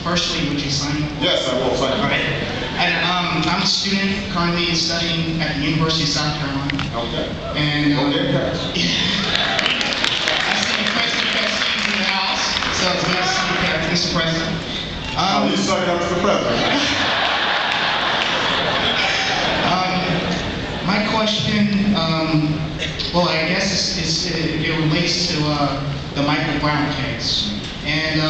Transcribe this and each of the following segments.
Firstly, would you sign up? Yes, I will sign All up. right. And I'm a student currently studying at the University of South Carolina. Okay. And Okay, pass. I see the President Castillo's in the house, so it's nice to see you, Mr. President. You suck up to the president. My question, well, I guess it relates to the Michael Brown case. And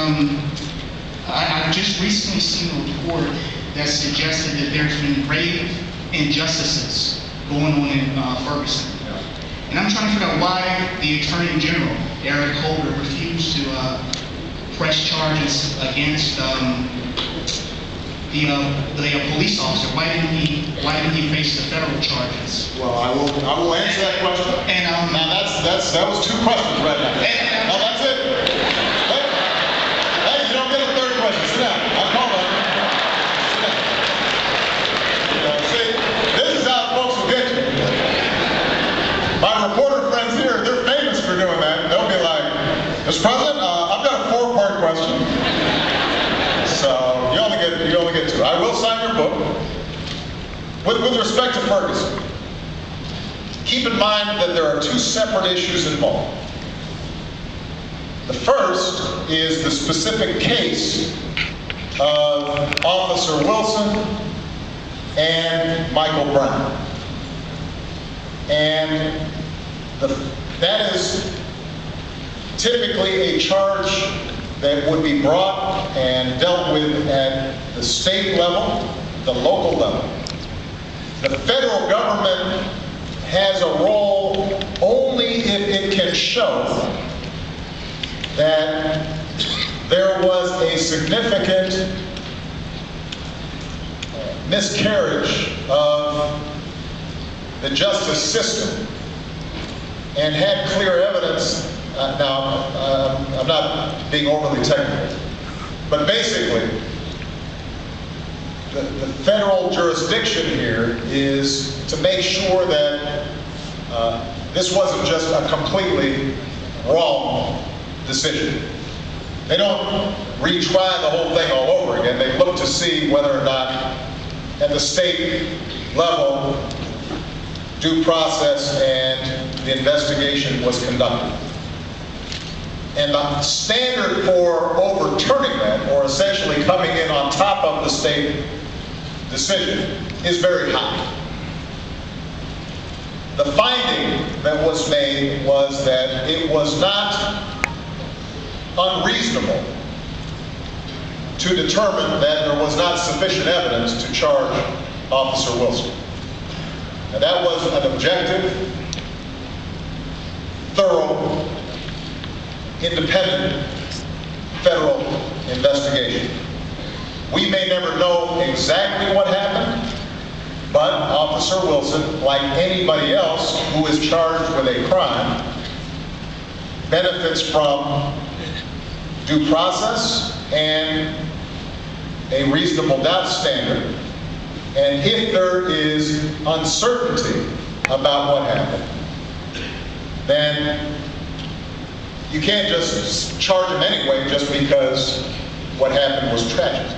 I've just recently seen a report that suggested that there's been grave injustices going on in Ferguson. And I'm trying to figure out why the Attorney General, Eric Holder, refused to press charges against the police officer. Why didn't he face the federal charges? Well, I will answer that question. And Now that was two questions right now. No, that's it. Hey, you don't get a third question. Sit down. I'm calling. Sit down. See, this is how folks will get you. My reporter friends here, they're famous for doing that. They'll be like, Mr. President, I've got a 4-part question. So you only get 2. I will sign your book. With respect to Ferguson, keep in mind that there are 2 separate issues involved. The first is the specific case of Officer Wilson and Michael Brown. And that is typically a charge that would be brought and dealt with at the state level, the local level. The federal government has a role only if it can show that there was a significant miscarriage of the justice system and had clear evidence. Now, I'm not being overly technical, but basically, the federal jurisdiction here is to make sure that this wasn't just a completely wrong decision. They don't retry the whole thing all over again. They look to see whether or not at the state level due process and the investigation was conducted. And the standard for overturning that, or essentially coming in on top of the state decision, is very high. The finding that was made was that it was not unreasonable to determine that there was not sufficient evidence to charge Officer Wilson. Now that was an objective, thorough, independent federal investigation. We may never know exactly what happened, but Officer Wilson, like anybody else who is charged with a crime, benefits from due process and a reasonable doubt standard. And if there is uncertainty about what happened, then you can't just charge him anyway just because what happened was tragic.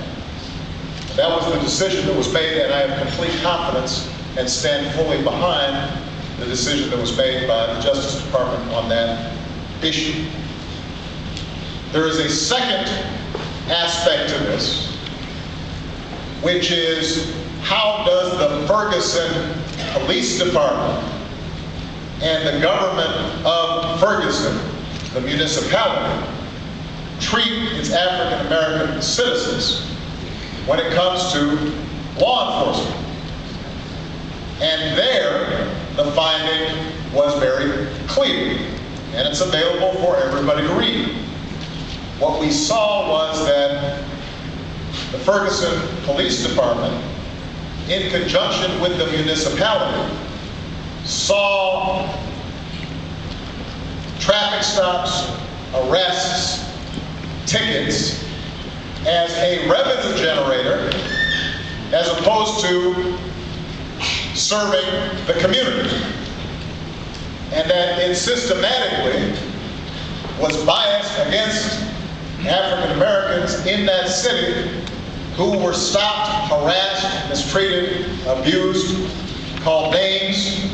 That was the decision that was made, and I have complete confidence and stand fully behind the decision that was made by the Justice Department on that issue. There is a second aspect to this, which is how does the Ferguson Police Department and the government of Ferguson, the municipality, treat its African American citizens when it comes to law enforcement. And there, the finding was very clear, and it's available for everybody to read. What we saw was that the Ferguson Police Department, in conjunction with the municipality, saw traffic stops, arrests, tickets as a revenue generator as opposed to serving the community. And that it systematically was biased against African American Americans in that city who were stopped, harassed, mistreated, abused, called names,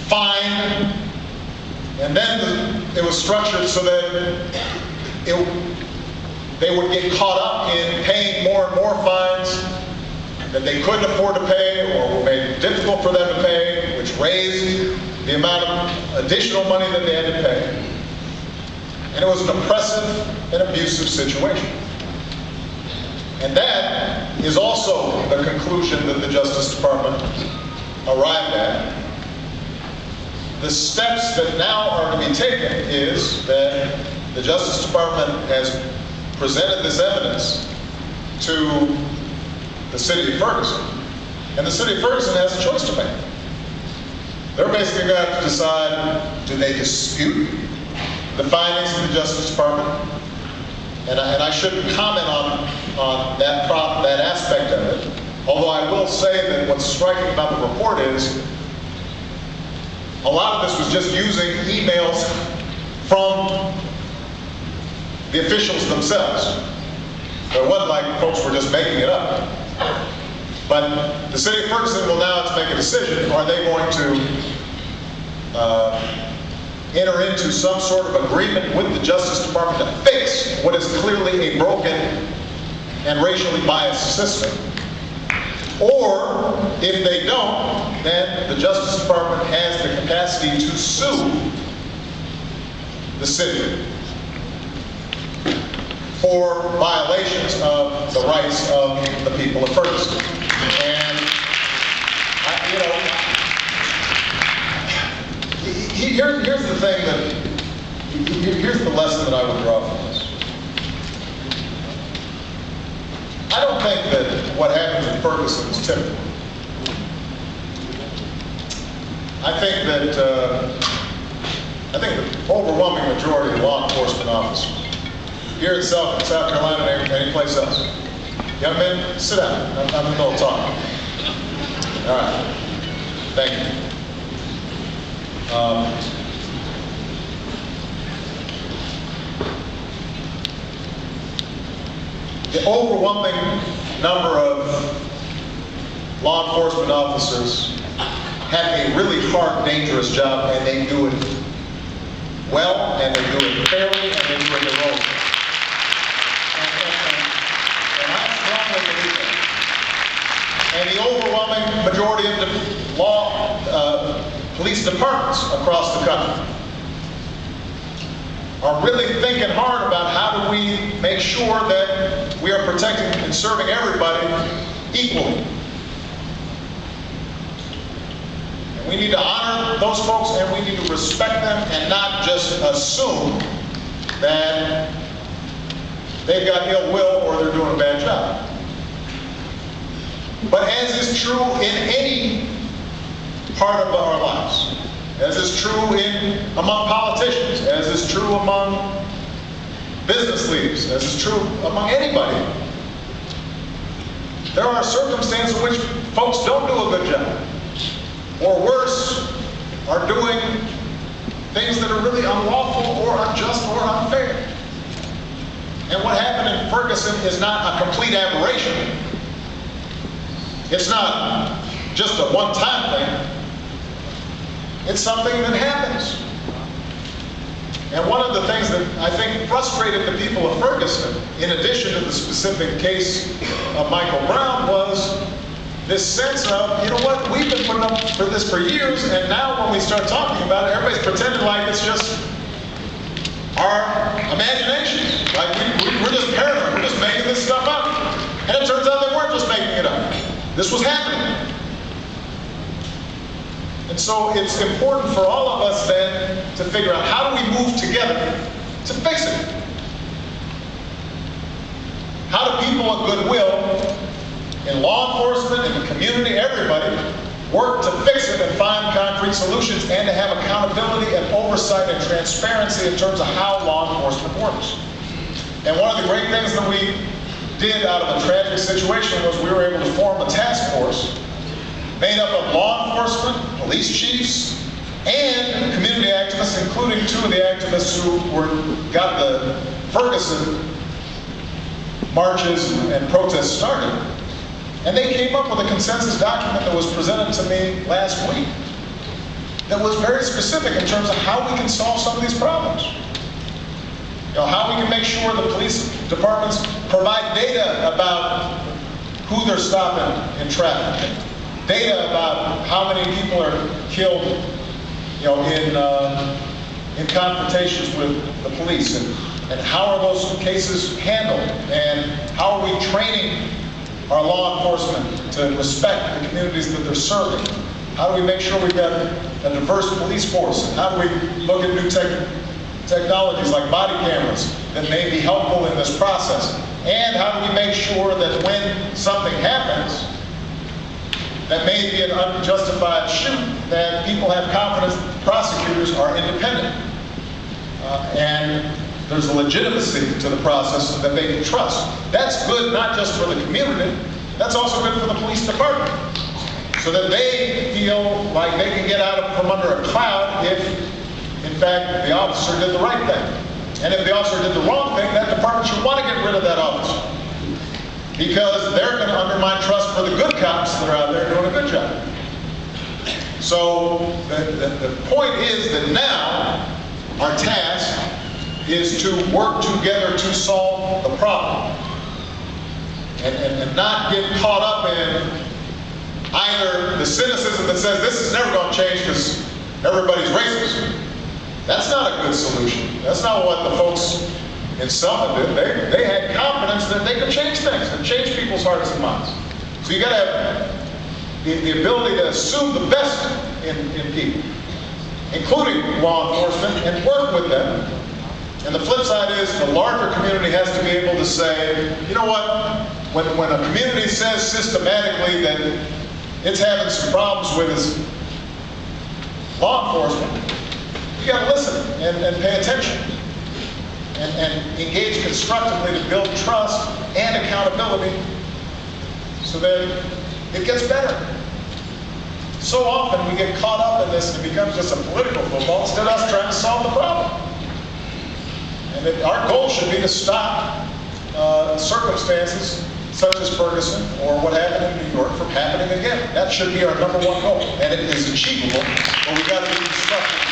fined, and then it was structured so that they would get caught up in paying more and more fines that they couldn't afford to pay or were made difficult for them to pay, which raised the amount of additional money that they had to pay. And it was an oppressive and abusive situation. And that is also the conclusion that the Justice Department arrived at. The steps that now are to be taken is that the Justice Department has presented this evidence to the city of Ferguson. And the city of Ferguson has a choice to make. They're basically going to have to decide, do they dispute the findings of the Justice Department? And I shouldn't comment on that aspect of it, although I will say that what's striking about the report is a lot of this was just using emails from the officials themselves. So it wasn't like folks were just making it up. But the city of Ferguson will now have to make a decision. Are they going to enter into some sort of agreement with the Justice Department to fix what is clearly a broken and racially biased system? Or, if they don't, then the Justice Department has the capacity to sue the city for violations of the rights of the people of Ferguson. And, here's the thing here's the lesson that I would draw from this. I don't think that what happens in Ferguson is typical. I think the overwhelming majority of law enforcement officers here in South Carolina and any place else. Young men, sit down. I'm in the middle of talking. All right. Thank you. The overwhelming number of law enforcement officers have a really hard, dangerous job, and they do it well, and they do it fairly, and they do it their own. And I strongly believe that. And the overwhelming majority of the police departments across the country are really thinking hard about how do we make sure that we are protecting and serving everybody equally. And we need to honor those folks, and we need to respect them and not just assume that they've got ill will or they're doing a bad job. But as is true in any part of our lives, as is true among politicians, as is true among business leaders, as is true among anybody, there are circumstances in which folks don't do a good job, or worse, are doing things that are really unlawful or unjust or unfair. And what happened in Ferguson is not a complete aberration. It's not just a one-time thing. It's something that happens. And one of the things that I think frustrated the people of Ferguson, in addition to the specific case of Michael Brown, was this sense of, you know what, we've been putting up for this for years, and now when we start talking about it, everybody's pretending like it's just our imagination. Like we're just paranoid, we're just making this stuff up. And it turns out they weren't just making it up. This was happening. And so it's important for all of us then to figure out how do we move together to fix it. How do people of goodwill in law enforcement, in the community, everybody, work to fix it and find concrete solutions and to have accountability and oversight and transparency in terms of how law enforcement works. And one of the great things that we did out of a tragic situation was we were able to form a task force made up of law enforcement, police chiefs, and community activists, including two of the activists who got the Ferguson marches and protests started. And they came up with a consensus document that was presented to me last week that was very specific in terms of how we can solve some of these problems. You know, how we can make sure the police departments provide data about who they're stopping in traffic, data about how many people are killed, you know, in confrontations with the police, and how are those cases handled, and how are we training our law enforcement to respect the communities that they're serving? How do we make sure we've got a diverse police force? And how do we look at new technologies like body cameras that may be helpful in this process? And how do we make sure that when something happens that may be an unjustified shoot, that people have confidence that the prosecutors are independent? And there's a legitimacy to the process that they can trust. That's good not just for the community, that's also good for the police department, so that they feel like they can get out from under a cloud if, in fact, the officer did the right thing. And if the officer did the wrong thing, that department should want to get rid of that officer, because they're going to undermine trust for the good cops that are out there doing a good job. So the point is that now our task is to work together to solve the problem, and not get caught up in either the cynicism that says this is never going to change because everybody's racist. That's not a good solution. That's not what the folks in Selma did. They had confidence that they could change things and change people's hearts and minds. So you got to have the ability to assume the best in people, including law enforcement, and work with them. And the flip side is the larger community has to be able to say, you know what, when a community says systematically that it's having some problems with its law enforcement, you got to listen and pay attention and engage constructively to build trust and accountability so that it gets better. So often we get caught up in this and it becomes just a political football instead of us trying to solve the problem. And our goal should be to stop circumstances such as Ferguson or what happened in New York from happening again. That should be our #1 goal, and it is achievable, but we've got to be constructive.